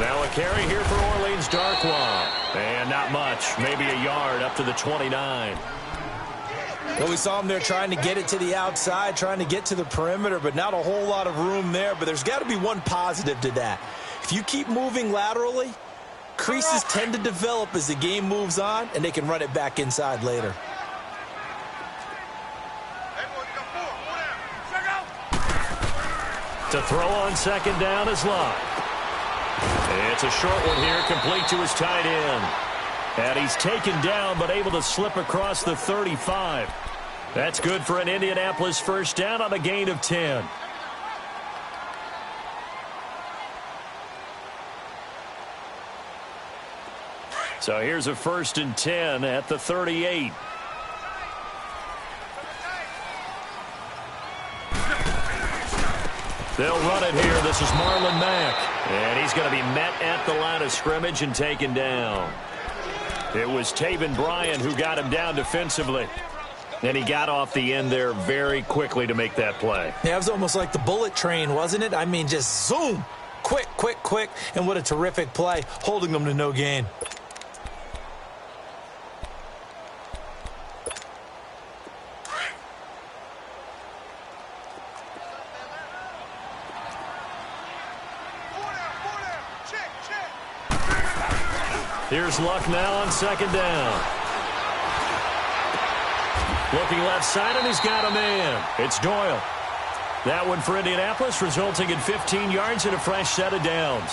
Now a carry here for Orleans Darkwa. And not much, maybe a yard up to the 29. Well, we saw him there trying to get it to the outside, trying to get to the perimeter, but not a whole lot of room there. But there's got to be one positive to that. If you keep moving laterally, creases tend to develop as the game moves on, and they can run it back inside later. To throw on second down is Luck. It's a short one here, complete to his tight end. And he's taken down, but able to slip across the 35. That's good for an Indianapolis first down on a gain of 10. So here's a 1st and 10 at the 38. They'll run it here. This is Marlon Mack. And he's going to be met at the line of scrimmage and taken down. It was Taven Bryan who got him down defensively. And he got off the end there very quickly to make that play. Yeah, it was almost like the bullet train, wasn't it? I mean, just zoom. Quick, quick, quick. And what a terrific play, holding them to no gain. Here's Luck now on second down. Looking left side, and he's got a man. It's Doyle. That one for Indianapolis, resulting in 15 yards and a fresh set of downs.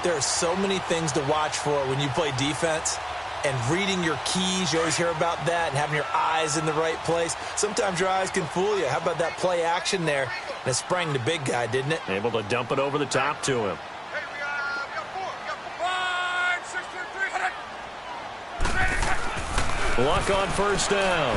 There are so many things to watch for when you play defense. And reading your keys, you always hear about that, and having your eyes in the right place. Sometimes your eyes can fool you. How about that play action there? And it sprang the big guy, didn't it? Able to dump it over the top to him. Luck on first down.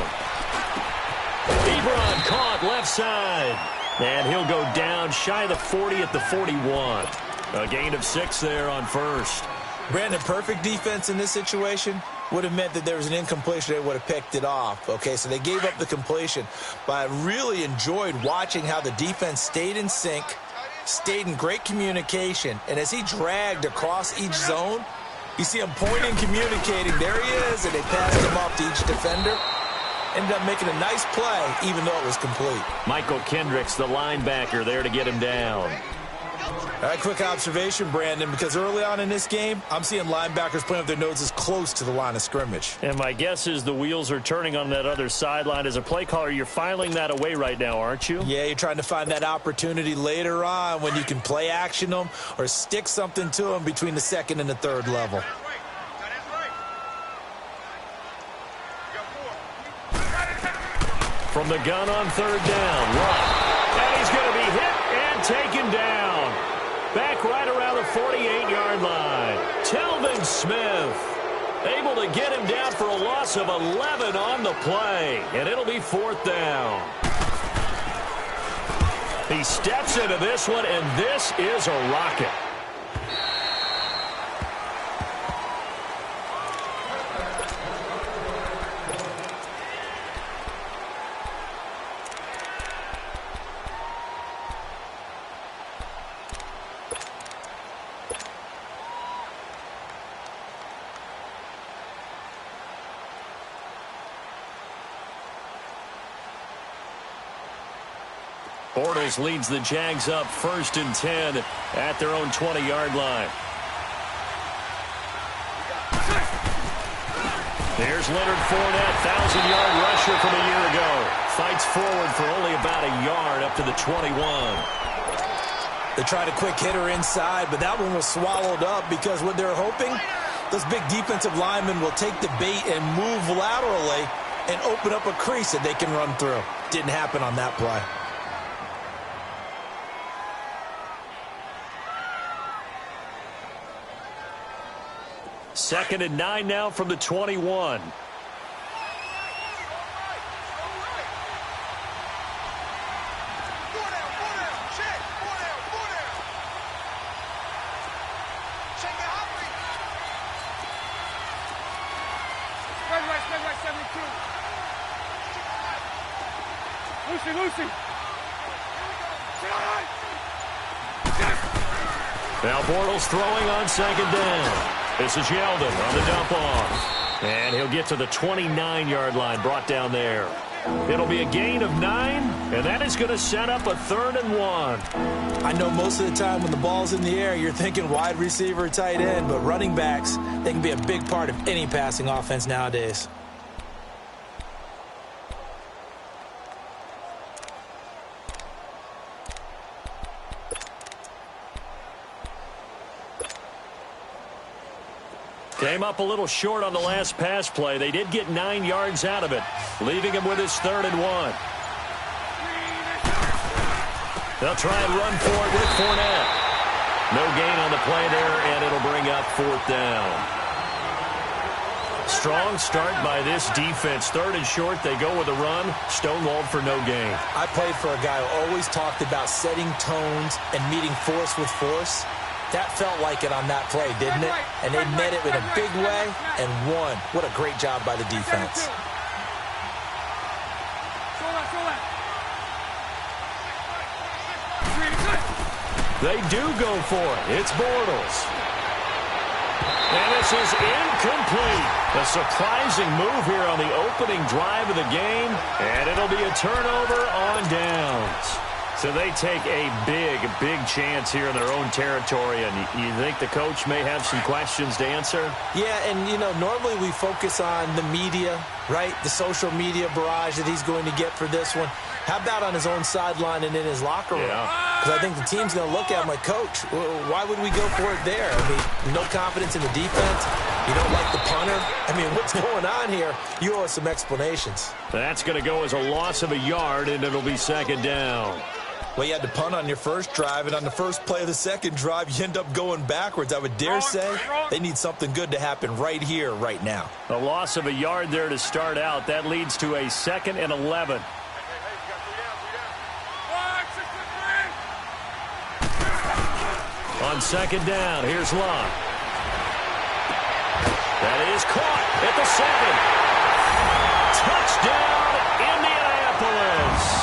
Ebron caught left side. And he'll go down shy of the 40 at the 41. A gain of 6 there on first. Brandon, perfect defense in this situation would have meant that there was an incompletion. They would have picked it off. Okay, so they gave up the completion. But I really enjoyed watching how the defense stayed in sync, stayed in great communication. And as he dragged across each zone, you see him pointing, communicating. There he is, and they passed him off to each defender. Ended up making a nice play, even though it was complete. Michael Kendricks, the linebacker, there to get him down. All right, quick observation, Brandon, because early on in this game, I'm seeing linebackers playing with their noses close to the line of scrimmage. And my guess is the wheels are turning on that other sideline. As a play caller, you're filing that away right now, aren't you? Yeah, you're trying to find that opportunity later on when you can play action them or stick something to them between the second and the third level. From the gun on third down, Luck. And he's going to be hit and taken down. Back right around the 48-yard line. Telvin Smith able to get him down for a loss of 11 on the play. And it'll be 4th down. He steps into this one, and this is a rocket. Bortles leads the Jags up 1st and 10 at their own 20-yard line. There's Leonard Fournette, 1,000-yard rusher from a year ago. Fights forward for only about a yard up to the 21. They tried a quick hitter inside, but that one was swallowed up because what they're hoping, those big defensive linemen will take the bait and move laterally and open up a crease that they can run through. Didn't happen on that play. Second and 9 now from the 21. Now Bortles throwing on second down. This is Yeldon on the dump off. And he'll get to the 29-yard line, brought down there. It'll be a gain of 9, and that is going to set up a 3rd and 1. I know most of the time when the ball's in the air, you're thinking wide receiver, tight end, but running backs, they can be a big part of any passing offense nowadays. Came up a little short on the last pass play. They did get 9 yards out of it, leaving him with his 3rd and 1. They'll try and run for it with Fournette. No gain on the play there, and it'll bring up 4th down. Strong start by this defense. 3rd and short, they go with a run. Stonewalled for no gain. I played for a guy who always talked about setting tones and meeting force with force. That felt like it on that play, didn't it? And they met it in a big way and won. What a great job by the defense. They do go for it. It's Bortles. And this is incomplete. A surprising move here on the opening drive of the game. And it'll be a turnover on downs. So they take a big chance here in their own territory, and you think the coach may have some questions to answer? Yeah, and, you know, normally we focus on the media, right? The social media barrage that he's going to get for this one. How about on his own sideline and in his locker room? Because I think the team's going to look at him like, Coach, why would we go for it there? I mean, no confidence in the defense. You don't like the punter. I mean, what's going on here? You owe us some explanations. That's going to go as a loss of a yard, and it'll be 2nd down. Well, you had to punt on your first drive, and on the first play of the second drive, you end up going backwards. I would dare say they need something good to happen right here, right now. A loss of a yard there to start out. That leads to a 2nd and 11. On 2nd down, here's Locke. That is caught at the 7. Touchdown, Indianapolis.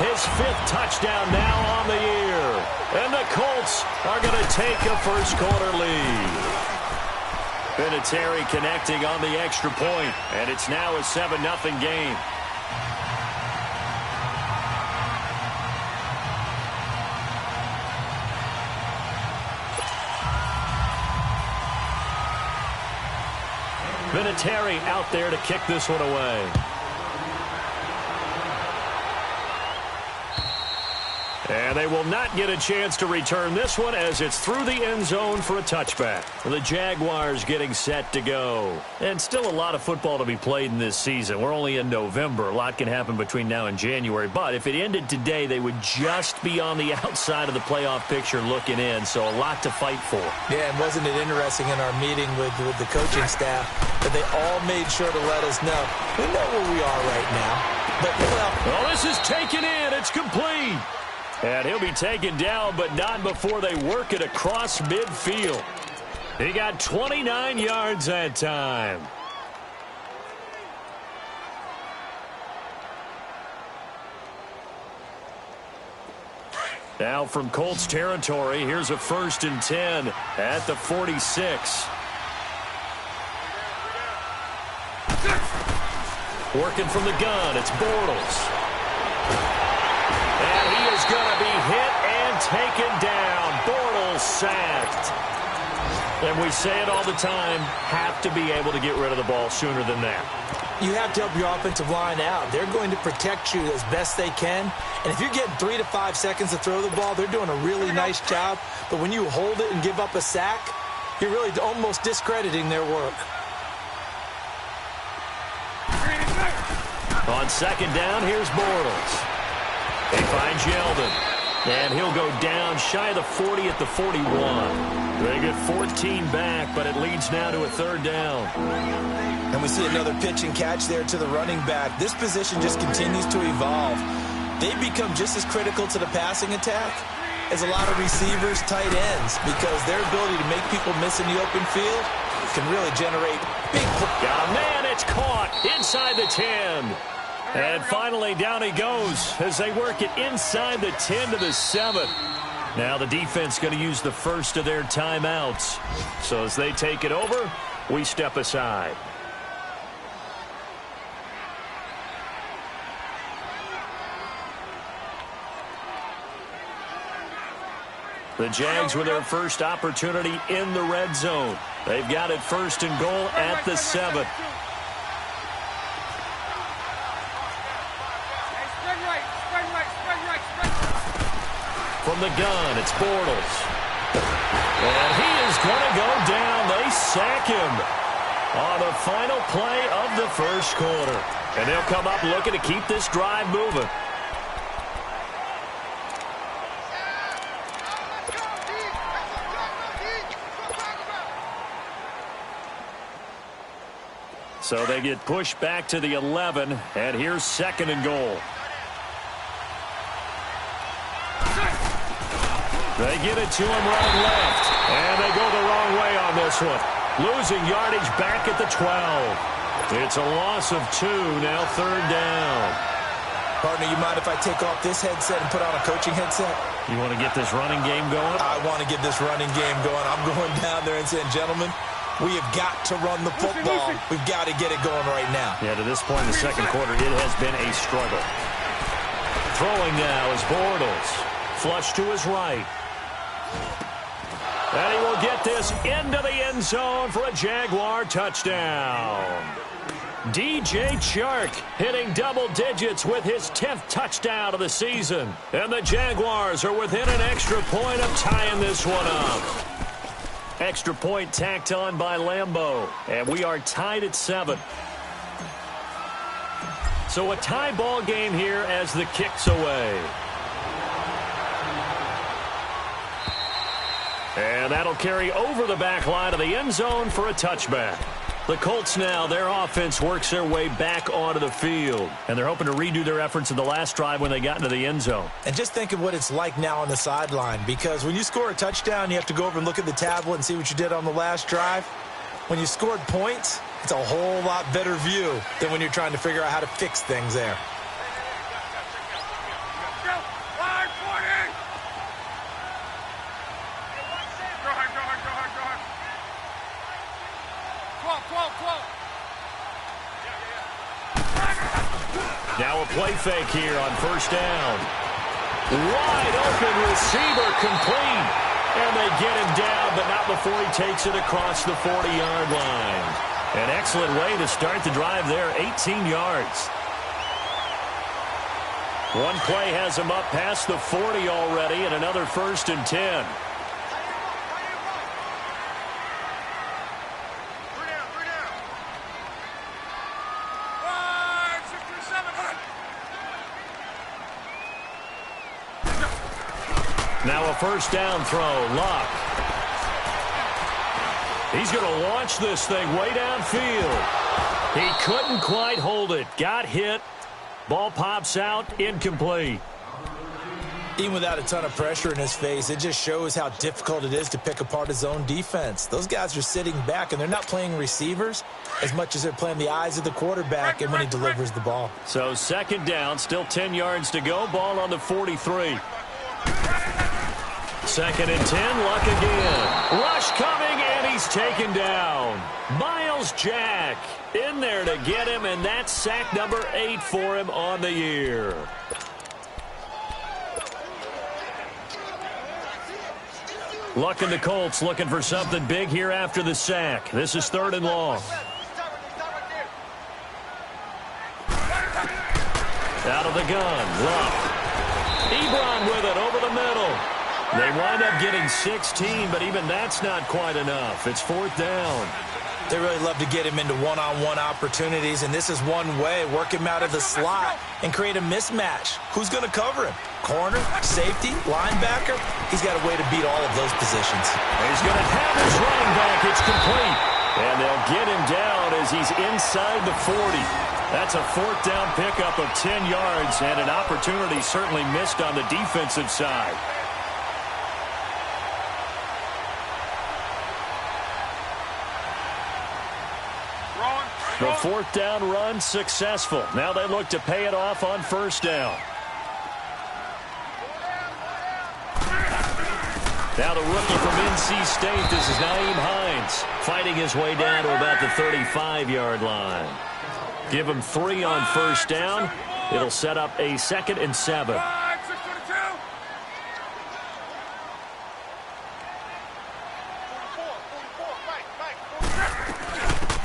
His 5th touchdown now on the year. And the Colts are going to take a first-quarter lead. Vinatieri connecting on the extra point, and it's now a 7-0 game. Vinatieri out there to kick this one away. And they will not get a chance to return this one as it's through the end zone for a touchback. The Jaguars getting set to go. And still a lot of football to be played in this season. We're only in November. A lot can happen between now and January. But if it ended today, they would just be on the outside of the playoff picture looking in. So a lot to fight for. Yeah, and wasn't it interesting in our meeting with the coaching staff that they all made sure to let us know, we know where we are right now. But, well, this is taken in. It's complete. And he'll be taken down, but not before they work it across midfield. He got 29 yards that time. Now from Colts territory, here's a 1st and 10 at the 46. Working from the gun, it's Bortles. And he is going to be hit and taken down. Bortles sacked. And we say it all the time, have to be able to get rid of the ball sooner than that. You have to help your offensive line out. They're going to protect you as best they can. And if you're getting 3 to 5 seconds to throw the ball, they're doing a really nice job. But when you hold it and give up a sack, you're really almost discrediting their work. On 2nd down, here's Bortles. He finds Yeldon. And he'll go down shy of the 40 at the 41. They get 14 back, but it leads now to a 3rd down. And we see another pitch and catch there to the running back. This position just continues to evolve. They become just as critical to the passing attack as a lot of receivers, tight ends, because their ability to make people miss in the open field can really generate big... Man, it's caught inside the 10. And finally, down he goes as they work it inside the 10 to the 7. Now the defense going to use the first of their timeouts. So as they take it over, we step aside. The Jags with their first opportunity in the red zone. They've got it first and goal at the 7. From the gun, it's Bortles. And he is going to go down. They sack him on the final play of the first quarter. And they'll come up looking to keep this drive moving. So they get pushed back to the 11, and here's second and goal. They get it to him running left, and they go the wrong way on this one. Losing yardage back at the 12. It's a loss of 2, now third down. Partner, you mind if I take off this headset and put on a coaching headset? You want to get this running game going? I want to get this running game going. I'm going down there and saying, gentlemen, we have got to run the football. We've got to get it going right now. Yeah, to this point in the second quarter, it has been a struggle. Throwing now is Bortles. Flush to his right. And he will get this into the end zone for a Jaguar touchdown. DJ Chark hitting double digits with his 10th touchdown of the season. And the Jaguars are within an extra point of tying this one up. Extra point tacked on by Lambeau. And we are tied at 7. So a tie ball game here as the kick's away. And that'll carry over the back line of the end zone for a touchback. The Colts now, their offense works their way back onto the field. And they're hoping to redo their efforts in the last drive when they got into the end zone. And just think of what it's like now on the sideline. Because when you score a touchdown, you have to go over and look at the tablet and see what you did on the last drive. When you scored points, it's a whole lot better view than when you're trying to figure out how to fix things there. Now a play fake here on first down. Wide open receiver complete. And they get him down, but not before he takes it across the 40-yard line. An excellent way to start the drive there, 18 yards. One play has him up past the 40 already, and another first and 10. Now a first down throw, Luck. He's going to launch this thing way downfield. He couldn't quite hold it. Got hit. Ball pops out, incomplete. Even without a ton of pressure in his face, it just shows how difficult it is to pick apart his own defense. Those guys are sitting back, and they're not playing receivers as much as they're playing the eyes of the quarterback and when he delivers the ball. So second down, still 10 yards to go. Ball on the 43. Second and 10, Luck again. Rush coming, and he's taken down. Miles Jack in there to get him, and that's sack number 8 for him on the year. Luck and the Colts looking for something big here after the sack. This is third and long. Out of the gun, Luck. Ebron with it over the middle. They wind up getting 16, but even that's not quite enough. It's fourth down. They really love to get him into one-on-one opportunities, and this is one way. Work him out of the slot and create a mismatch. Who's going to cover him? Corner, safety, linebacker? He's got a way to beat all of those positions. He's going to have his running back. It's complete. And they'll get him down as he's inside the 40. That's a fourth down pickup of 10 yards, and an opportunity certainly missed on the defensive side. The 4th down run successful. Now they look to pay it off on 1st down. Now the rookie from NC State, this is Nyheim Hines, fighting his way down to about the 35-yard line. Give him 3 on 1st down. It'll set up a 2nd and 7.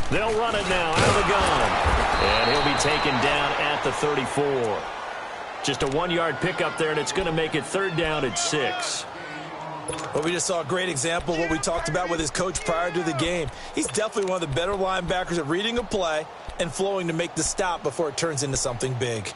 They'll run it now out of the gun. And he'll be taken down at the 34. Just a 1-yard pickup there, and it's going to make it 3rd down at 6. Well, we just saw a great example of what we talked about with his coach prior to the game. He's definitely one of the better linebackers at reading a play and flowing to make the stop before it turns into something big.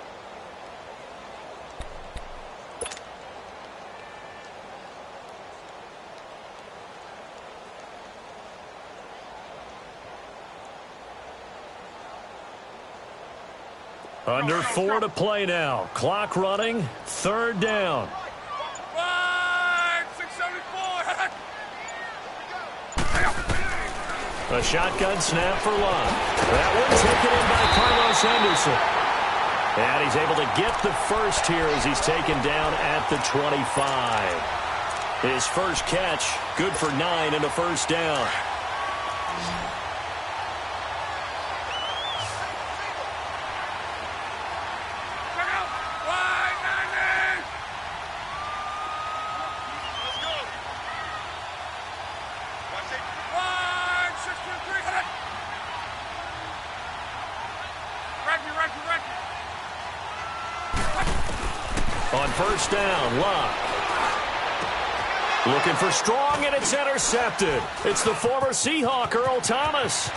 Under 4 to play now. Clock running. 3rd down. A shotgun snap for Lott. That one taken in by Carlos Henderson. And he's able to get the first here as he's taken down at the 25. His first catch, good for 9 and a 1st down. On 1st down, Lott. Looking for Strong, and it's intercepted. It's the former Seahawk, Earl Thomas.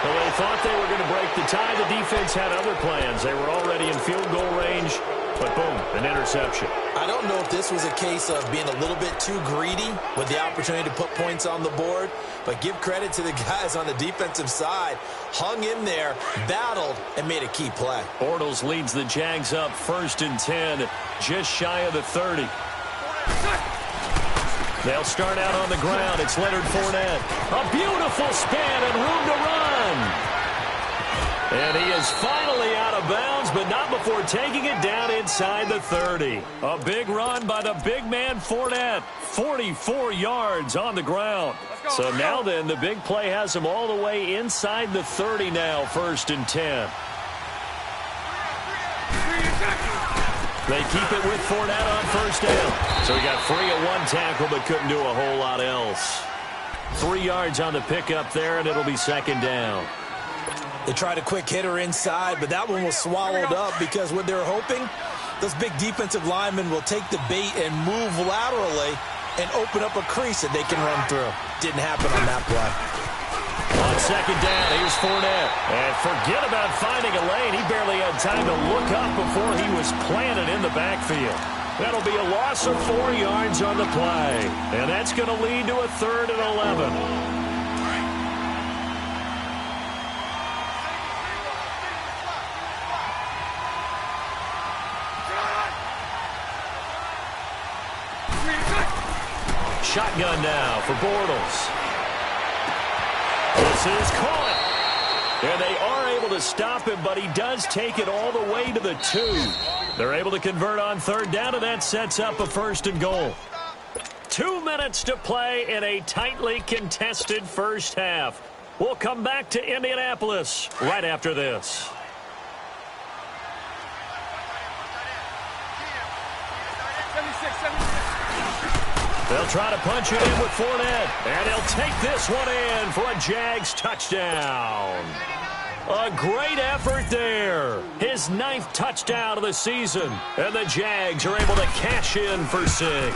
Well, they thought they were going to break the tie. The defense had other plans. They were already in field goal range, but boom, an interception. I don't know if this was a case of being a little bit too greedy with the opportunity to put points on the board, but give credit to the guys on the defensive side. Hung in there, battled, and made a key play. Bortles leads the Jags up 1st and 10, just shy of the 30. They'll start out on the ground. It's Leonard Fournette. A beautiful span and room to run. And he is finally out of bounds, but not before taking it down inside the 30. A big run by the big man Fournette. 44 yards on the ground. So now then, the big play has him all the way inside the 30 now, 1st and 10. They keep it with Fournette on 1st down. So he got free of 1 tackle, but couldn't do a whole lot else. 3 yards on the pickup there, and it'll be 2nd down. They tried a quick hitter inside, but that one was swallowed up because what they were hoping, those big defensive linemen will take the bait and move laterally and open up a crease that they can run through. Didn't happen on that play. On 2nd down, here's Fournette. And forget about finding a lane. He barely had time to look up before he was planted in the backfield. That'll be a loss of 4 yards on the play. And that's going to lead to a 3rd and 11. Shotgun now for Bortles. This is caught. And they are able to stop him, but he does take it all the way to the 2. They're able to convert on 3rd down, and that sets up a 1st and goal. 2 minutes to play in a tightly contested first half. We'll come back to Indianapolis right after this. They'll try to punch it in with Fournette, and he'll take this one in for a Jags touchdown. A great effort there. His 9th touchdown of the season, and the Jags are able to cash in for 6.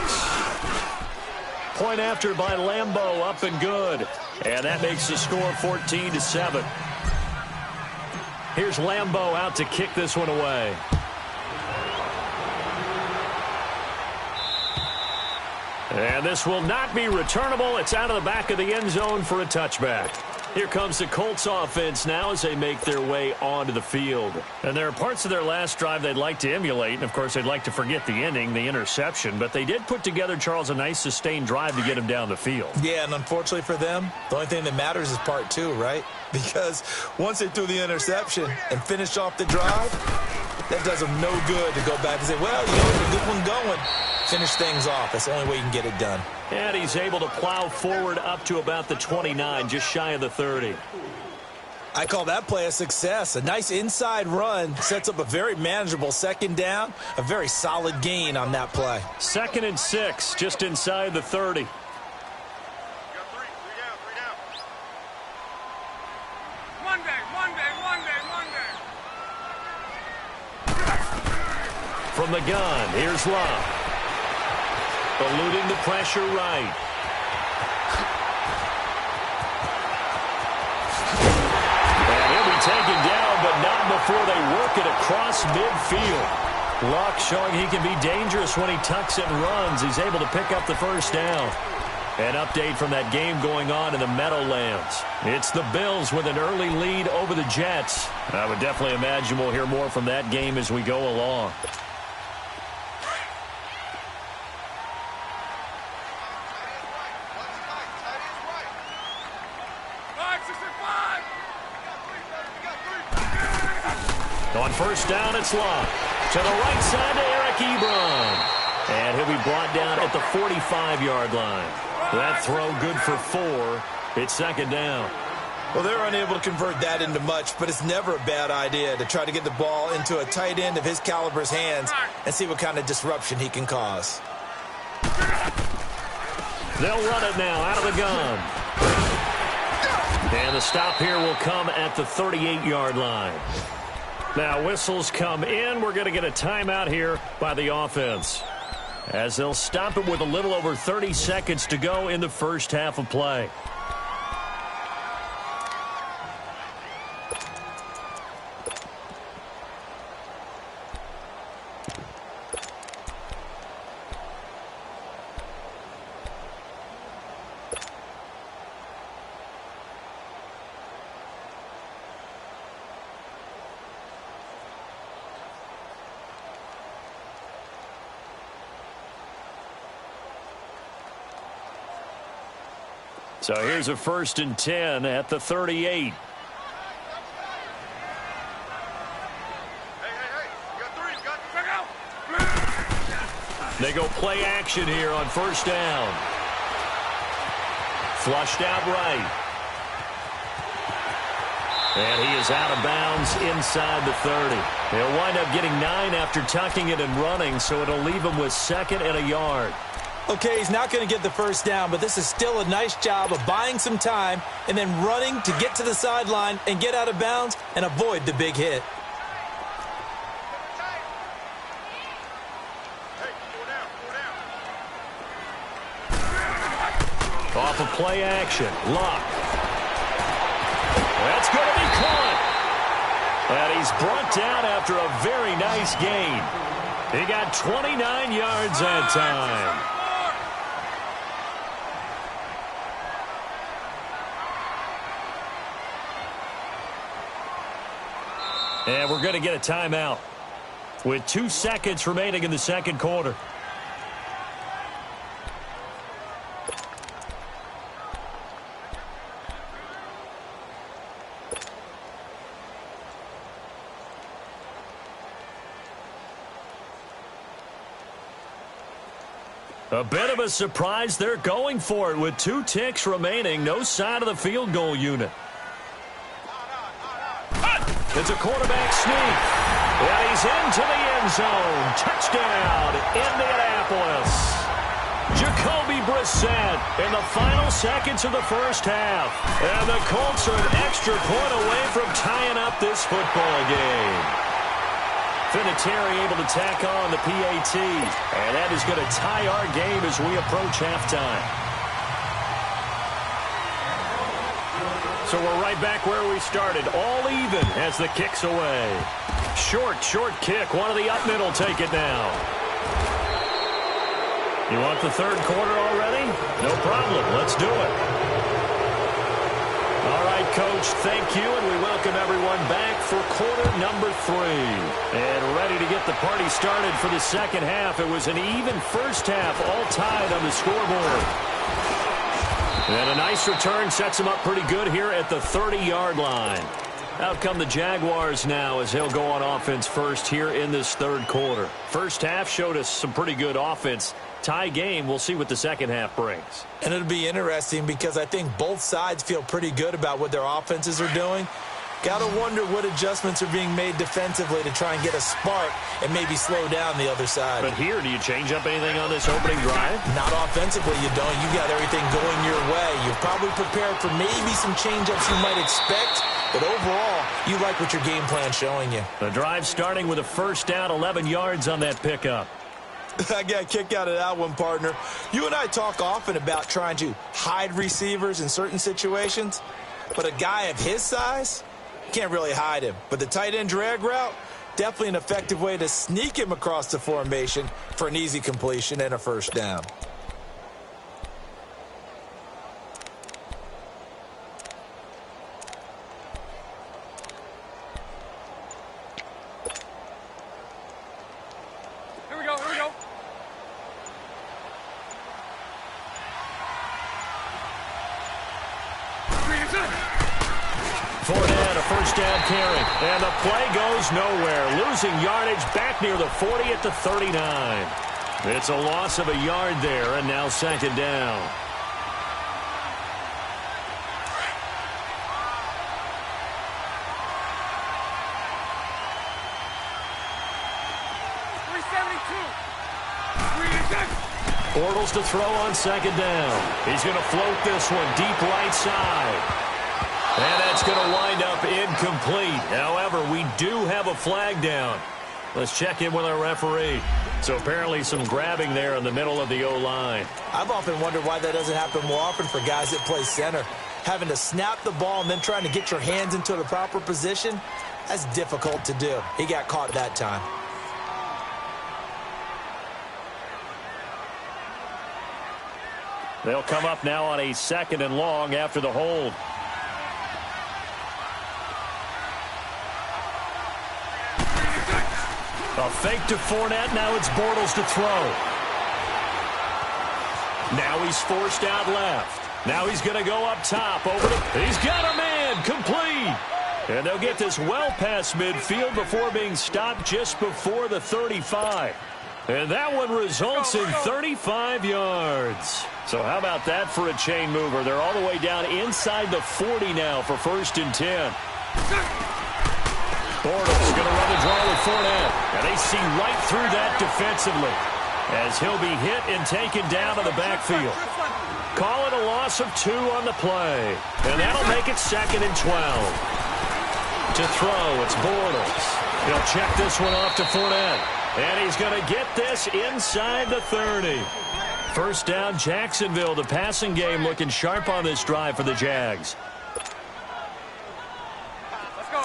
Point after by Lambeau, up and good, and that makes the score 14-7. Here's Lambeau out to kick this one away. And this will not be returnable. It's out of the back of the end zone for a touchback. Here comes the Colts offense now as they make their way onto the field. And there are parts of their last drive they'd like to emulate. And, of course, they'd like to forget the ending, the interception. But they did put together, Charles, a nice sustained drive to get him down the field. Yeah, and unfortunately for them, the only thing that matters is part two, right? Because once they threw the interception and finished off the drive, that does them no good to go back and say, well, you know, a good one going. Finish things off. That's the only way you can get it done. And he's able to plow forward up to about the 29, just shy of the 30. I call that play a success. A nice inside run sets up a very manageable second down, a very solid gain on that play. 2nd and 6, just inside the 30. From the gun, here's Love. Eluding the pressure right. And he'll be taken down, but not before they work it across midfield. Luck showing he can be dangerous when he tucks and runs. He's able to pick up the first down. An update from that game going on in the Meadowlands. It's the Bills with an early lead over the Jets. I would definitely imagine we'll hear more from that game as we go along. On first down, it's Love. To the right side to Eric Ebron. And he'll be brought down at the 45-yard line. That throw good for 4. It's second down. Well, they're unable to convert that into much, but it's never a bad idea to try to get the ball into a tight end of his caliber's hands and see what kind of disruption he can cause. They'll run it now out of the gun. And the stop here will come at the 38-yard line. Now whistles come in. We're going to get a timeout here by the offense, as they'll stop it with a little over 30 seconds to go in the first half of play. So here's a 1st and 10 at the 38. They go play action here on first down. Flushed out right. And he is out of bounds inside the 30. He'll wind up getting 9 after tucking it and running, so it'll leave him with 2nd and a yard. Okay, he's not going to get the first down, but this is still a nice job of buying some time and then running to get to the sideline and get out of bounds and avoid the big hit. Off of play action. Luck. That's going to be caught. And he's brought down after a very nice gain. He got 29 yards that time. And we're going to get a timeout with 2 seconds remaining in the second quarter. A bit of a surprise. They're going for it with 2 ticks remaining. No sign of the field goal unit. It's a quarterback sneak. And he's into the end zone. Touchdown, Indianapolis. Jacoby Brissett in the final seconds of the first half. And the Colts are an extra point away from tying up this football game. Vinatieri able to tack on the PAT. And that is going to tie our game as we approach halftime. So we're right back where we started, all even as the kick's away. Short kick. One of the up mid will take it now. You want the third quarter already? No problem. Let's do it. All right, Coach, thank you, and we welcome everyone back for quarter number 3. And ready to get the party started for the second half. It was an even first half, all tied on the scoreboard. And a nice return sets them up pretty good here at the 30-yard line. Out come the Jaguars now as they'll go on offense first here in this third quarter. First half showed us some pretty good offense. Tie game, we'll see what the second half brings. And it'll be interesting because I think both sides feel pretty good about what their offenses are doing. Got to wonder what adjustments are being made defensively to try and get a spark and maybe slow down the other side. But here, do you change up anything on this opening drive? Not offensively, you don't. You got everything going your way. You're probably prepared for maybe some change-ups you might expect, but overall, you like what your game plan's showing you. The drive starting with a first down, 11 yards on that pickup. I got a kick out of that one, partner. You and I talk often about trying to hide receivers in certain situations, but a guy of his size, can't really hide him. But the tight end drag route, definitely an effective way to sneak him across the formation for an easy completion and a first down. Here we go. Fournette, a first down carry. And the play goes nowhere. Losing yardage back near the 40 at the 39. It's a loss of a yard there, and now second down. Bortles to throw on second down. He's going to float this one deep right side. And that's going to wind up incomplete. However, we do have a flag down. Let's check in with our referee. So apparently some grabbing there in the middle of the O-line. I've often wondered why that doesn't happen more often for guys that play center. Having to snap the ball and then trying to get your hands into the proper position, that's difficult to do. He got caught that time. They'll come up now on a second and long after the hold. A fake to Fournette. Now it's Bortles to throw. Now he's forced out left. Now he's going to go up top. He's got a man. Complete. And they'll get this well past midfield before being stopped just before the 35. And that one results in 35 yards. So how about that for a chain mover? They're all the way down inside the 40 now for first and 10. Bortles going to run the draw with Fournette. And they see right through that defensively as he'll be hit and taken down to the backfield. Call it a loss of 2 on the play. And that'll make it second and 12. To throw, it's Bortles. He'll check this one off to Fournette. And he's going to get this inside the 30. First down, Jacksonville. The passing game looking sharp on this drive for the Jags. Let's go.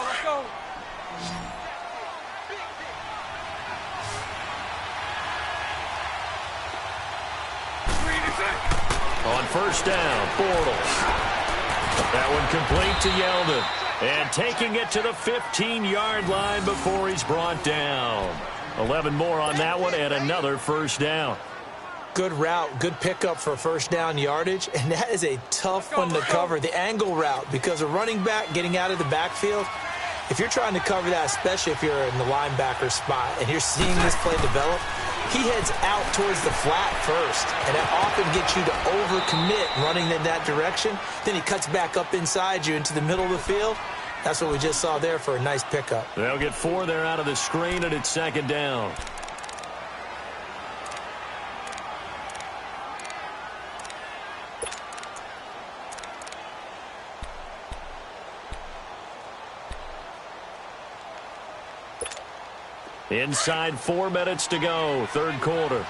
On first down, Bortles. That one complete to Yeldon. And taking it to the 15-yard line before he's brought down. 11 more on that one and another first down. Good route, good pickup for first down yardage, and that is a tough one to cover, the angle route, because a running back getting out of the backfield, if you're trying to cover that, especially if you're in the linebacker spot and you're seeing this play develop, he heads out towards the flat first, and that often gets you to overcommit running in that direction. Then he cuts back up inside you into the middle of the field. That's what we just saw there for a nice pickup. They'll get 4 there out of the screen, and it's second down. Inside 4 minutes to go, third quarter.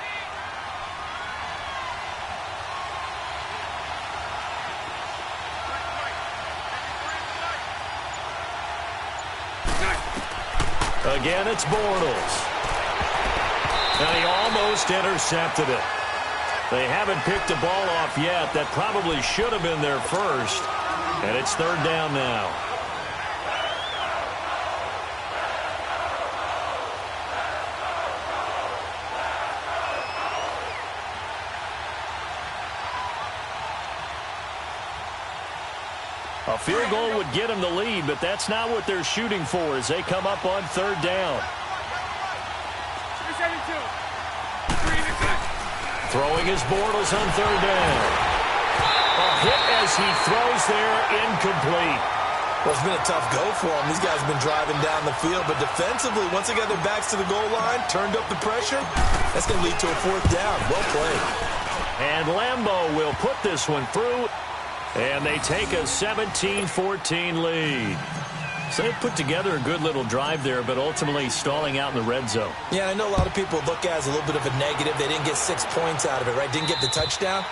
Again, it's Bortles. And he almost intercepted it. They haven't picked the ball off yet. That probably should have been their first. And it's third down now. A field goal would get them the lead, but that's not what they're shooting for as they come up on third down. Throwing his Bortles on third down. A hit as he throws there, incomplete. Well, it's been a tough go for them. These guys have been driving down the field, but defensively, once they got their backs to the goal line, turned up the pressure, that's going to lead to a fourth down. Well played. And Lambeau will put this one through, and they take a 17-14 lead. So they put together a good little drive there, but ultimately stalling out in the red zone. Yeah, I know a lot of people look at it as a little bit of a negative. They didn't get 6 points out of it, right? Didn't get the touchdown.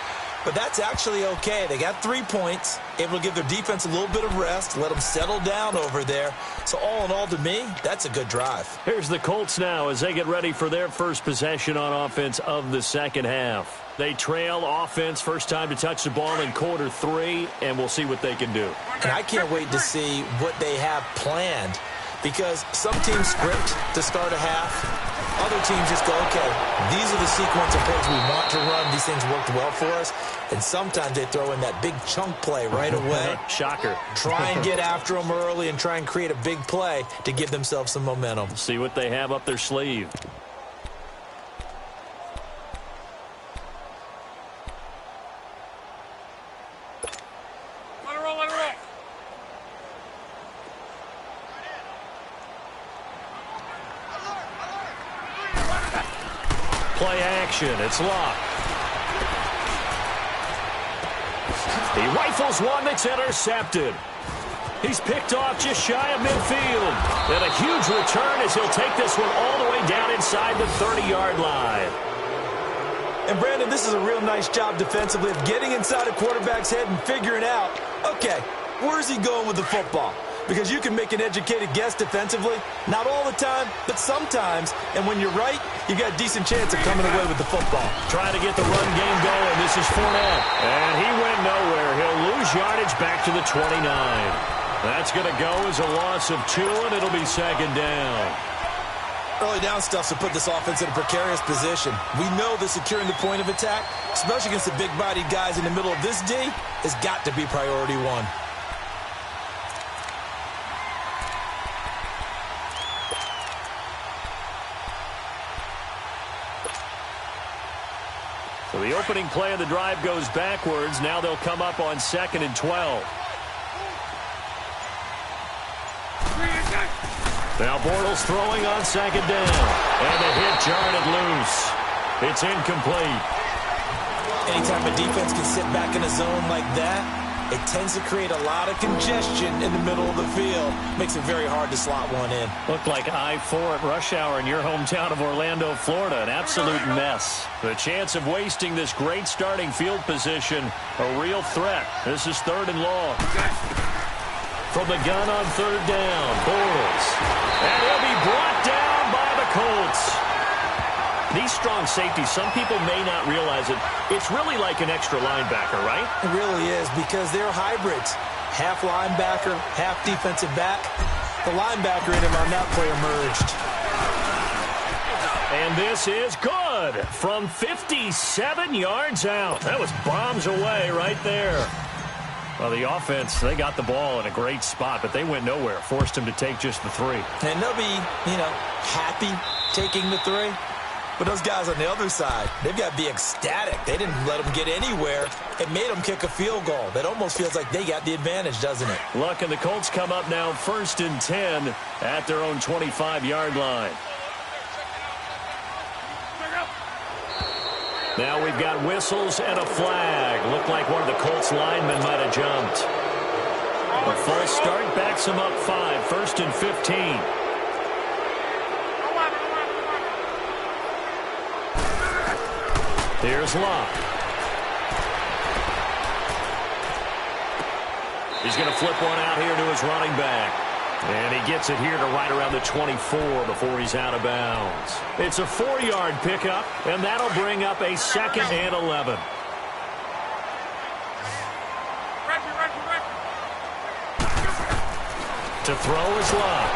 But that's actually okay. They got 3 points, able to give their defense a little bit of rest, let them settle down over there. So all in all, to me, that's a good drive. Here's the Colts now as they get ready for their first possession on offense of the second half. They trail offense, first time to touch the ball in quarter 3, and we'll see what they can do. And I can't wait to see what they have planned, because some teams script to start a half. Other teams just go, okay, these are the sequence of plays we want to run. These things worked well for us. And sometimes they throw in that big chunk play right away. Shocker. Try and get after them early and try and create a big play to give themselves some momentum. See what they have up their sleeve. Let it roll, let it roll. Play action. It's Locke. He rifles one that's intercepted. He's picked off just shy of midfield. And a huge return as he'll take this one all the way down inside the 30-yard line. And, Brandon, this is a real nice job defensively of getting inside a quarterback's head and figuring out, okay, where's he going with the football? Because you can make an educated guess defensively. Not all the time, but sometimes. And when you're right, you got a decent chance of coming away with the football. Trying to get the run game going. This is Fournette. And he went nowhere. He'll lose yardage back to the 29. That's going to go as a loss of 2, and it'll be second down. Early down stuff to put this offense in a precarious position. We know that securing the point of attack, especially against the big-bodied guys in the middle of this D, has got to be priority 1. So the opening play of the drive goes backwards. Now they'll come up on 2nd and 12. Now Bortles throwing on 2nd down. And the hit jarred it loose. It's incomplete. Anytime a defense can sit back in a zone like that, it tends to create a lot of congestion in the middle of the field. Makes it very hard to slot one in. Looked like I-4 at rush hour in your hometown of Orlando, Florida. An absolute mess. The chance of wasting this great starting field position, a real threat. This is 3rd and long. From the gun on 3rd down, Bortles. And he'll be brought down by the Colts. These strong safeties, some people may not realize it. It's really like an extra linebacker, right? It really is, because they're hybrids. Half linebacker, half defensive back. The linebacker in him on that play emerged. And this is good from 57 yards out. That was bombs away right there. Well, the offense, they got the ball in a great spot, but they went nowhere. Forced him to take just the 3. And they'll be, happy taking the 3. But those guys on the other side, they've got to be ecstatic. They didn't let them get anywhere. It made them kick a field goal. That almost feels like they got the advantage, doesn't it? Luck and the Colts come up now 1st and 10 at their own 25-yard line. Now we've got whistles and a flag. Looked like one of the Colts linemen might have jumped. A false start backs them up 5, 1st and 15. Here's Locke. He's going to flip one out here to his running back. And he gets it here to right around the 24 before he's out of bounds. It's a 4-yard pickup, and that'll bring up a 2nd and 11. To throw is Luck.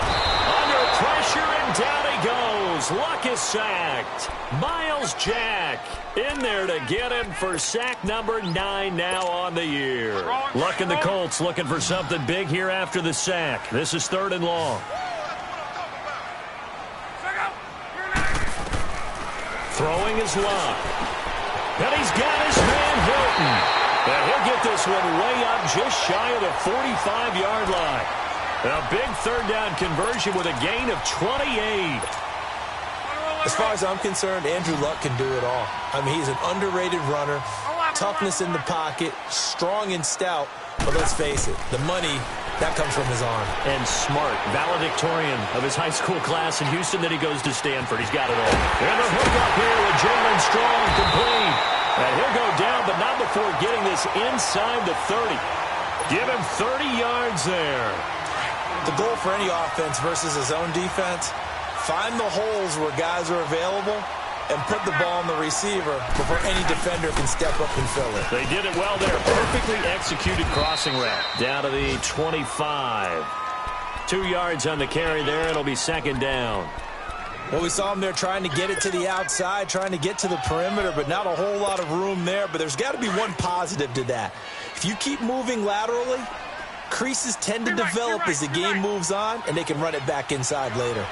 Under pressure, and down he goes. Luck is sacked. Miles Jack in there to get him for sack number 9 now on the year. Luck and the Colts looking for something big here after the sack. This is 3rd and long. Throwing is Luck. And he's got his man Hilton. And he'll get this one way up just shy of the 45-yard line. A big 3rd down conversion with a gain of 28. As far as I'm concerned, Andrew Luck can do it all. I mean, he's an underrated runner, toughness in the pocket, strong and stout. But let's face it, the money, that comes from his arm. And smart, valedictorian of his high school class in Houston. Then he goes to Stanford. He's got it all. And the hook up here with Jalen Strong complete. And he'll go down, but not before getting this inside the 30. Give him 30 yards there. The goal for any offense versus his own defense, find the holes where guys are available and put the ball on the receiver before any defender can step up and fill it. They did it well there. Perfectly executed crossing route. Down to the 25. 2 yards on the carry there. It'll be 2nd down. Well, we saw him there trying to get it to the outside, trying to get to the perimeter, but not a whole lot of room there. But there's got to be one positive to that. If you keep moving laterally, creases tend to develop as the game moves on, and they can run it back inside later.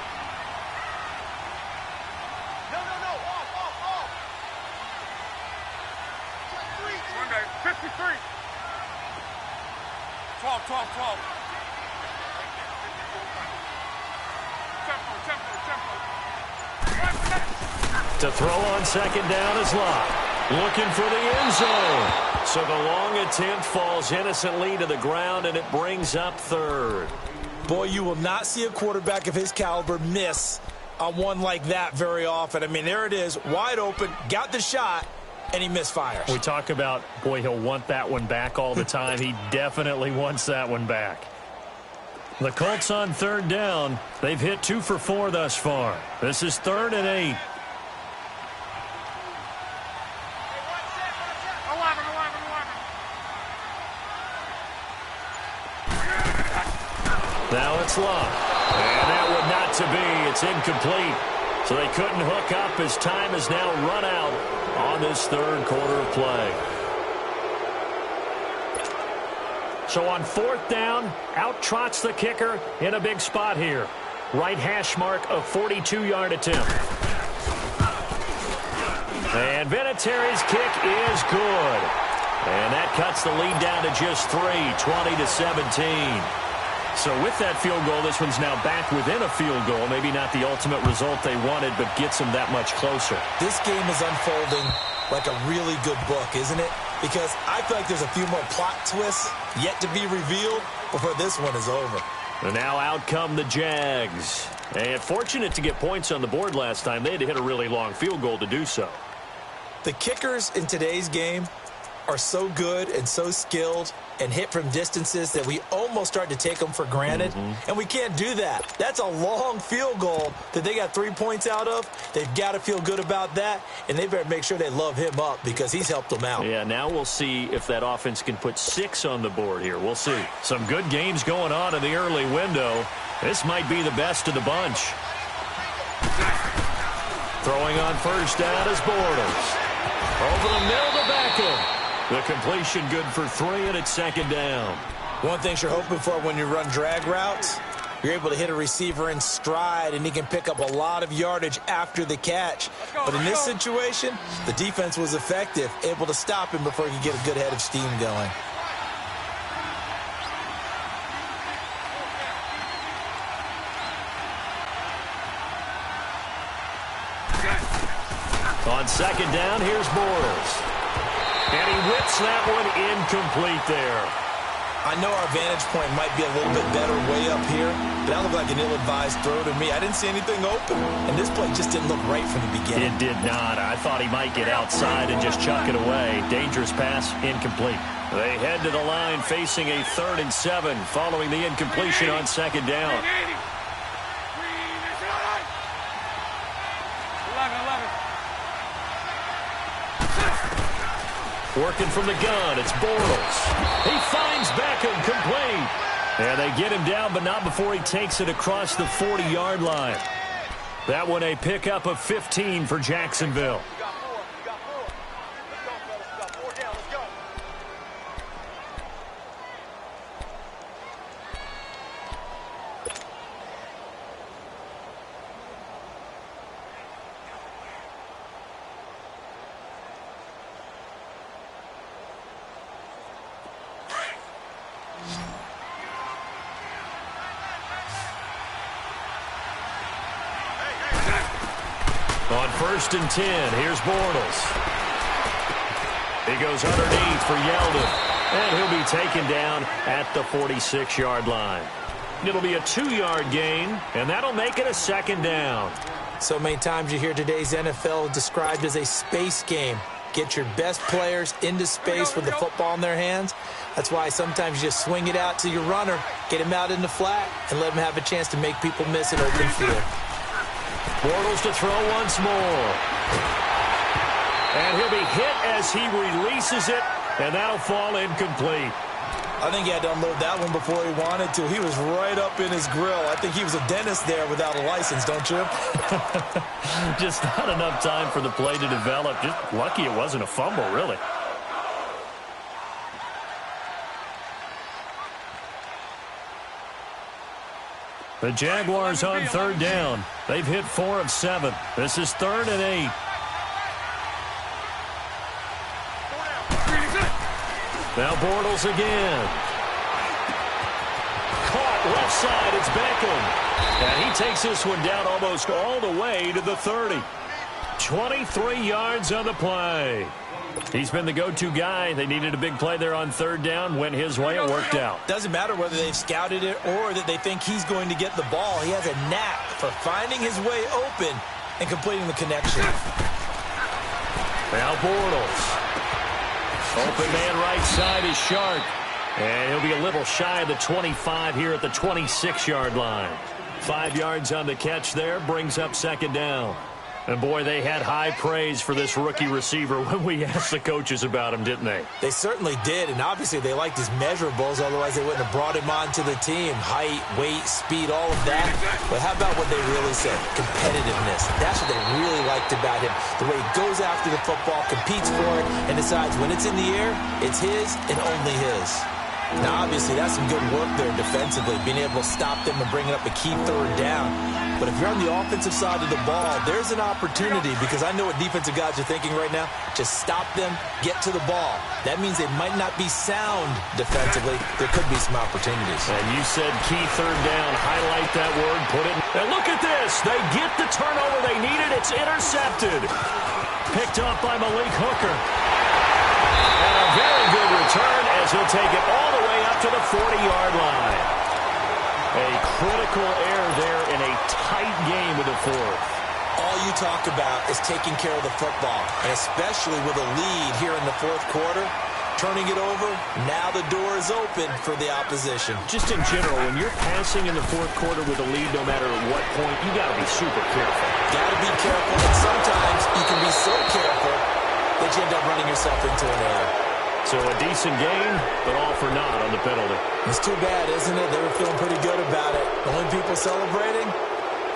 To throw on 2nd down is Luck. Looking for the end zone. So the long attempt falls innocently to the ground, and it brings up 3rd. Boy, you will not see a quarterback of his caliber miss on one like that very often. I mean, there it is, wide open, got the shot, and he misfires. We talk about, boy, he'll want that one back all the time. He definitely wants that one back. The Colts on 3rd down. They've hit 2 for 4 thus far. This is 3rd and 8. Now it's Luck. And that would not to be. It's incomplete. So they couldn't hook up as time is now run out on this 3rd quarter of play. So on 4th down, out trots the kicker in a big spot here. Right hash mark, a 42-yard attempt. And Vinatieri's kick is good. And that cuts the lead down to just 3, 20-17. So with that field goal, this one's now back within a field goal. Maybe not the ultimate result they wanted, but gets them that much closer. This game is unfolding like a really good book, isn't it? Because I feel like there's a few more plot twists yet to be revealed before this one is over. And now out come the Jags. And fortunate to get points on the board last time. They had to hit a really long field goal to do so. The kickers in today's game are so good and so skilled and hit from distances that we almost start to take them for granted. And we can't do that. That's a long field goal that they got 3 points out of. They've got to feel good about that, and they better make sure they love him up because he's helped them out. Yeah, now we'll see if that offense can put 6 on the board here. We'll see. Some good games going on in the early window. This might be the best of the bunch. Throwing on 1st down is Bortles. Over the middle to Beckham. The completion good for 3, and it's 2nd down. One thing you're hoping for when you run drag routes, you're able to hit a receiver in stride, and he can pick up a lot of yardage after the catch. But in this situation, the defense was effective, able to stop him before he could get a good head of steam going. On 2nd down, here's Bortles. And he whips that one incomplete there. I know our vantage point might be a little bit better way up here, but that looked like an ill-advised throw to me. I didn't see anything open, and this play just didn't look right from the beginning. It did not. I thought he might get outside and just chuck it away. Dangerous pass, incomplete. They head to the line facing a 3rd and 7 following the incompletion on 2nd down. Working from the gun, it's Bortles. He finds Beckham complete. And they get him down, but not before he takes it across the 40-yard line. That one a pickup of 15 for Jacksonville. On 1st and 10, here's Bortles. He goes underneath for Yeldon, and he'll be taken down at the 46-yard line. It'll be a 2-yard gain, and that'll make it a 2nd down. So many times you hear today's NFL described as a space game. Get your best players into space with the football in their hands. That's why sometimes you just swing it out to your runner, get him out in the flat, and let him have a chance to make people miss an open field. Bortles to throw once more. And he'll be hit as he releases it, and that'll fall incomplete. I think he had to unload that one before he wanted to. He was right up in his grill. I think he was a dentist there without a license, don't you? Just not enough time for the play to develop. Just lucky it wasn't a fumble, really. The Jaguars on 3rd down. They've hit 4 of 7. This is 3rd and 8. Now Bortles again. Caught left side. It's Beckham. And he takes this one down almost all the way to the 30. 23 yards on the play. He's been the go-to guy. They needed a big play there on 3rd down. Went his way. It worked out. Doesn't matter whether they've scouted it or that they think he's going to get the ball. He has a knack for finding his way open and completing the connection. Now Bortles. Open man right side is Shark. And he'll be a little shy of the 25 here at the 26-yard line. 5 yards on the catch there. Brings up 2nd down. And, boy, they had high praise for this rookie receiver when we asked the coaches about him, didn't they? They certainly did, and obviously they liked his measurables, otherwise they wouldn't have brought him onto the team. Height, weight, speed, all of that. But how about what they really said? Competitiveness. That's what they really liked about him. The way he goes after the football, competes for it, and decides when it's in the air, it's his and only his. Now, obviously, that's some good work there defensively, being able to stop them and bringing up a key 3rd down. But if you're on the offensive side of the ball, there's an opportunity, because I know what defensive guys are thinking right now. Just stop them, get to the ball. That means they might not be sound defensively. There could be some opportunities. And you said key 3rd down. Highlight that word. Put it. And look at this. They get the turnover they needed. It's intercepted. Picked off by Malik Hooker. And a very good return as he'll take it all the way up to the 40-yard line. A critical error there in a tight game with the 4th. All you talk about is taking care of the football, and especially with a lead here in the 4th quarter, turning it over, now the door is open for the opposition. Just in general, when you're passing in the 4th quarter with a lead, no matter at what point, you got to be super careful. Got to be careful, and sometimes you can be so careful that you end up running yourself into an error. So a decent game, but all for naught on the penalty. It's too bad, isn't it? They were feeling pretty good about it. The only people celebrating,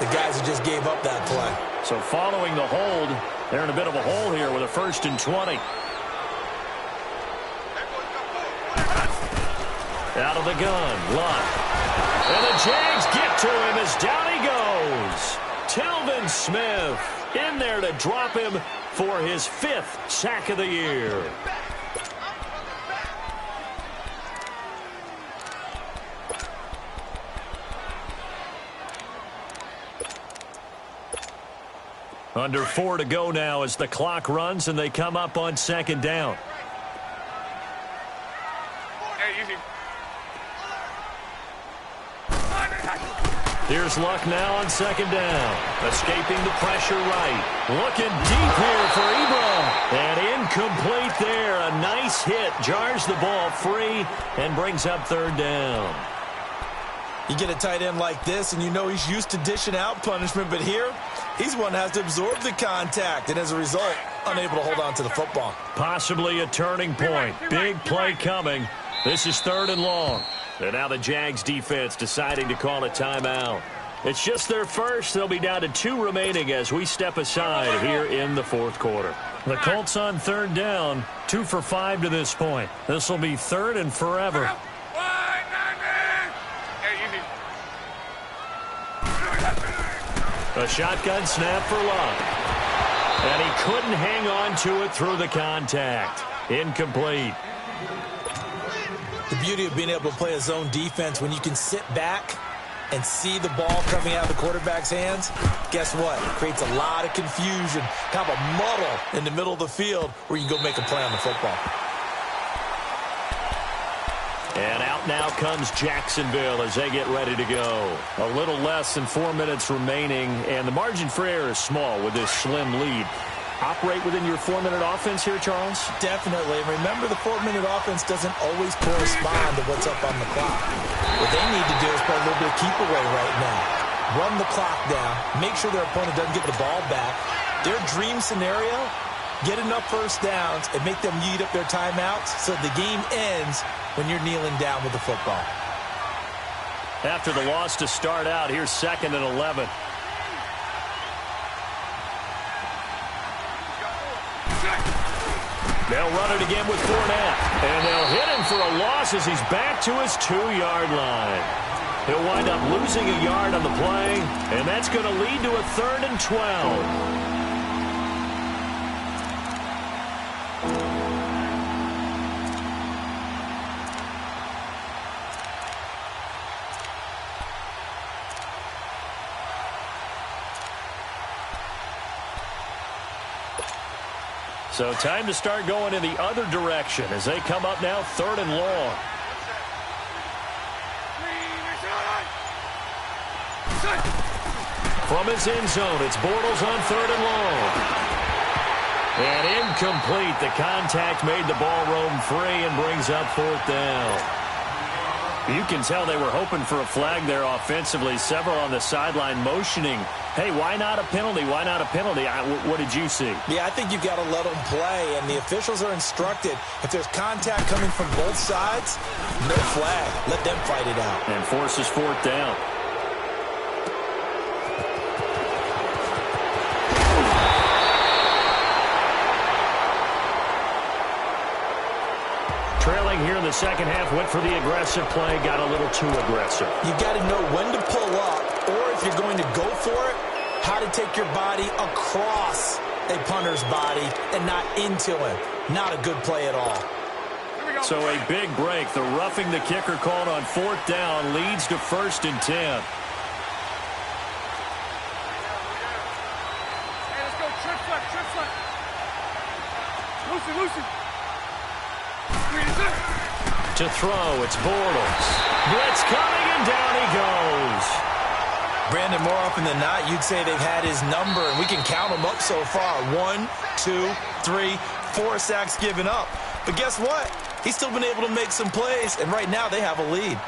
the guys who just gave up that play. So following the hold, they're in a bit of a hole here with a 1st and 20. Out of the gun, Luck. And the Jags get to him as down he goes. Telvin Smith in there to drop him for his 5th sack of the year. Under 4 to go now as the clock runs and they come up on 2nd down. Here's Luck now on 2nd down. Escaping the pressure right. Looking deep here for Ebron. And incomplete there. A nice hit. Jars the ball free and brings up 3rd down. You get a tight end like this, and you know he's used to dishing out punishment, but here, he's one that has to absorb the contact, and as a result, unable to hold on to the football. Possibly a turning point. Big play coming This is 3rd and long. And now the Jags defense deciding to call a timeout. It's just their first. They'll be down to 2 remaining as we step aside here in the 4th quarter. The Colts on 3rd down, 2 for 5 to this point. This will be 3rd and forever. A shotgun snap for Love. And he couldn't hang on to it through the contact. Incomplete. The beauty of being able to play a zone defense when you can sit back and see the ball coming out of the quarterback's hands, guess what? It creates a lot of confusion, kind of a muddle in the middle of the field where you can go make a play on the football. And out now comes Jacksonville as they get ready to go. A little less than 4 minutes remaining, and the margin for error is small with this slim lead. Operate within your 4-minute offense here, Charles? Definitely. And remember, the 4-minute offense doesn't always correspond to what's up on the clock. What they need to do is play a little bit of keep away right now. Run the clock down. Make sure their opponent doesn't get the ball back. Their dream scenario, get enough first downs and make them eat up their timeouts so the game ends when you're kneeling down with the football. After the loss to start out, here's 2nd and 11. They'll run it again with Fournette. And they'll hit him for a loss as he's back to his 2-yard line. He'll wind up losing a yard on the play, and that's going to lead to a 3rd and 12. So time to start going in the other direction as they come up now 3rd and long. From his end zone, it's Bortles on 3rd and long. And incomplete. The contact made the ball roam free and brings up 4th down. You can tell they were hoping for a flag there offensively. Several on the sideline motioning, hey, why not a penalty? Why not a penalty? What did you see? Yeah, I think you've got to let them play, and the officials are instructed. If there's contact coming from both sides, no flag. Let them fight it out. And forces 4th down. Trailing here in the second half, went for the aggressive play, got a little too aggressive. You got to know when to pull up, or if you're going to go for it, how to take your body across a punter's body and not into him. Not a good play at all. So a big break. The roughing the kicker called on 4th down leads to 1st and 10. Hey, let's go. Trip flat, trip flat. Lucy. To throw, it's Bortles. Blitz coming, and down he goes. Brandon, more often than not, you'd say they've had his number, and we can count them up so far. 1, 2, 3, 4 sacks given up. But guess what? He's still been able to make some plays, and right now they have a lead.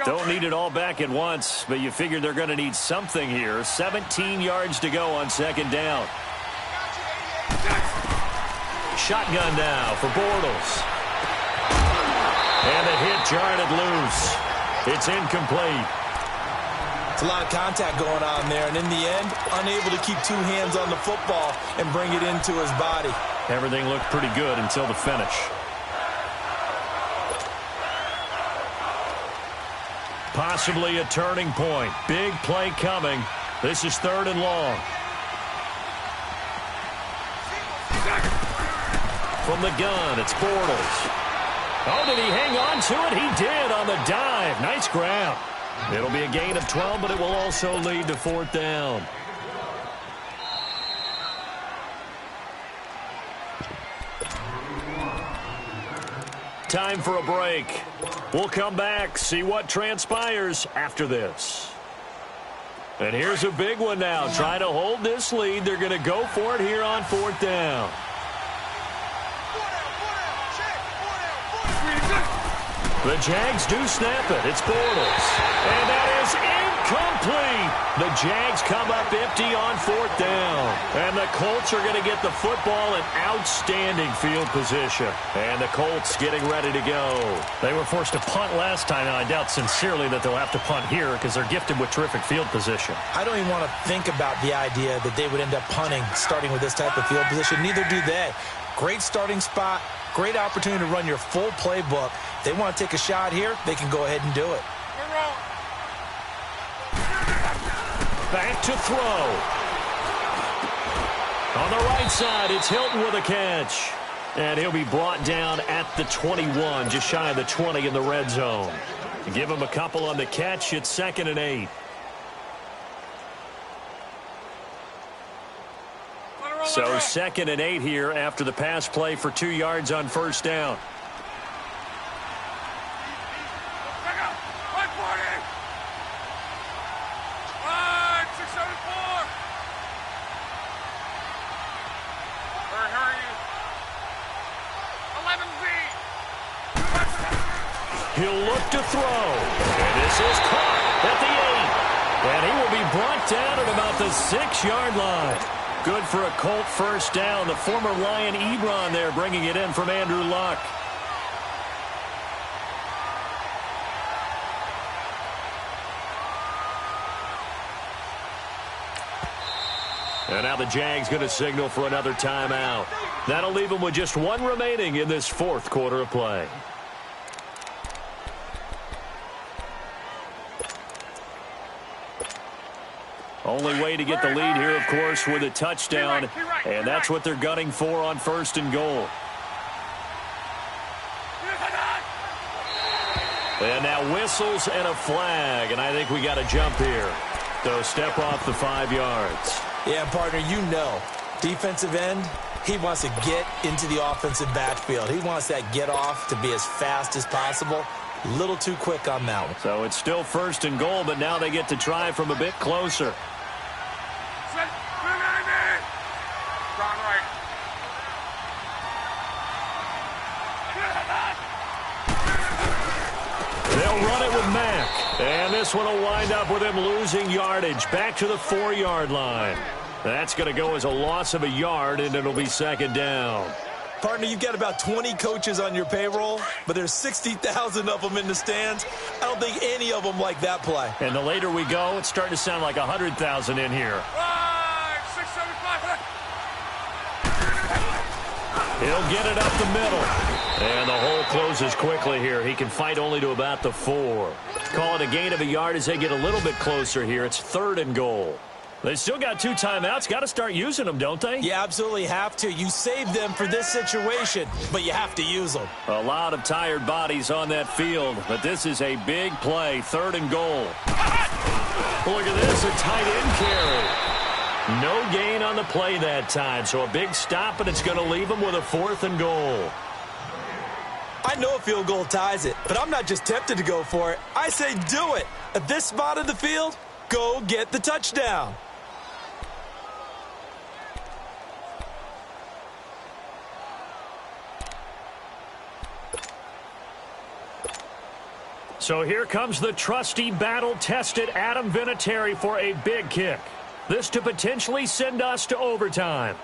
Don't need it all back at once, but you figure they're going to need something here. 17 yards to go on 2nd down. Shotgun now for Bortles. And the hit jarred it loose. It's incomplete. It's a lot of contact going on there, and in the end, unable to keep 2 hands on the football and bring it into his body. Everything looked pretty good until the finish. Possibly a turning point. Big play coming. This is 3rd and long. From the gun, it's Bortles. Oh, did he hang on to it? He did on the dive. Nice grab. It'll be a gain of 12, but it will also lead to 4th down. Time for a break. We'll come back, see what transpires after this. And here's a big one now. Trying to hold this lead. They're going to go for it here on 4th down. The Jags do snap it. It's Bortles. And that is Complete. The Jags come up empty on 4th down. And the Colts are going to get the football in outstanding field position. And the Colts getting ready to go. They were forced to punt last time, and I doubt sincerely that they'll have to punt here because they're gifted with terrific field position. I don't even want to think about the idea that they would end up punting starting with this type of field position. Neither do they. Great starting spot. Great opportunity to run your full playbook. If they want to take a shot here, they can go ahead and do it. Back to throw. On the right side, it's Hilton with a catch. And he'll be brought down at the 21, just shy of the 20 in the red zone. Give him a couple on the catch. It's 2nd and 8. So 2nd and 8 here after the pass play for 2 yards on 1st down. He'll look to throw. And this is caught at the 8. And he will be brought down at about the 6-yard line. Good for a Colt 1st down. The former Lion Ebron there bringing it in from Andrew Luck. And now the Jags going to signal for another timeout. That'll leave them with just 1 remaining in this 4th quarter of play. Only way to get the lead here, of course, with a touchdown. And that's what they're gunning for on 1st and goal. And now whistles and a flag. And I think we got a jump here. So step off the 5 yards. Yeah, partner, you know, defensive end, he wants to get into the offensive backfield. He wants that get off to be as fast as possible. A little too quick on that one. So it's still 1st and goal, but now they get to try from a bit closer. They'll run it with Mack. And this one will wind up with him losing yardage. Back to the 4-yard line. That's going to go as a loss of a yard, and it'll be 2nd down. Partner, you've got about 20 coaches on your payroll, but there's 60,000 of them in the stands. I don't think any of them like that play. And the later we go, it's starting to sound like 100,000 in here. He'll get it up the middle. And the hole closes quickly here. He can fight only to about the 4. Call it a gain of a yard as they get a little bit closer here. It's 3rd and goal. They still got 2 timeouts. Got to start using them, don't they? You absolutely have to. You save them for this situation, but you have to use them. A lot of tired bodies on that field, but this is a big play. 3rd and goal. Look at this, a tight end carry. No gain on the play that time, so a big stop, and it's going to leave them with a 4th and goal. I know a field goal ties it, but I'm not just tempted to go for it. I say do it. At this spot of the field, go get the touchdown. So here comes the trusty, battle-tested Adam Vinatieri for a big kick. This to potentially send us to overtime.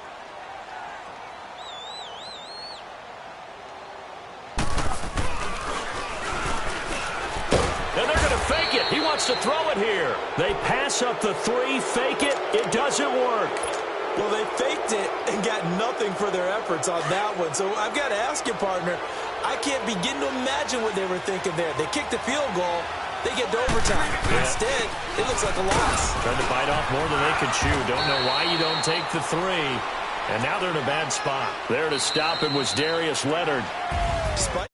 And they're going to fake it. He wants to throw it here. They pass up the 3, fake it. It doesn't work. Well, they faked it and got nothing for their efforts on that one. So I've got to ask you, partner, I can't begin to imagine what they were thinking there. They kicked the field goal. They get to overtime. Yeah. Instead, it looks like a loss. Trying to bite off more than they could chew. Don't know why you don't take the 3. And now they're in a bad spot. There to stop him was Darius Leonard. Despite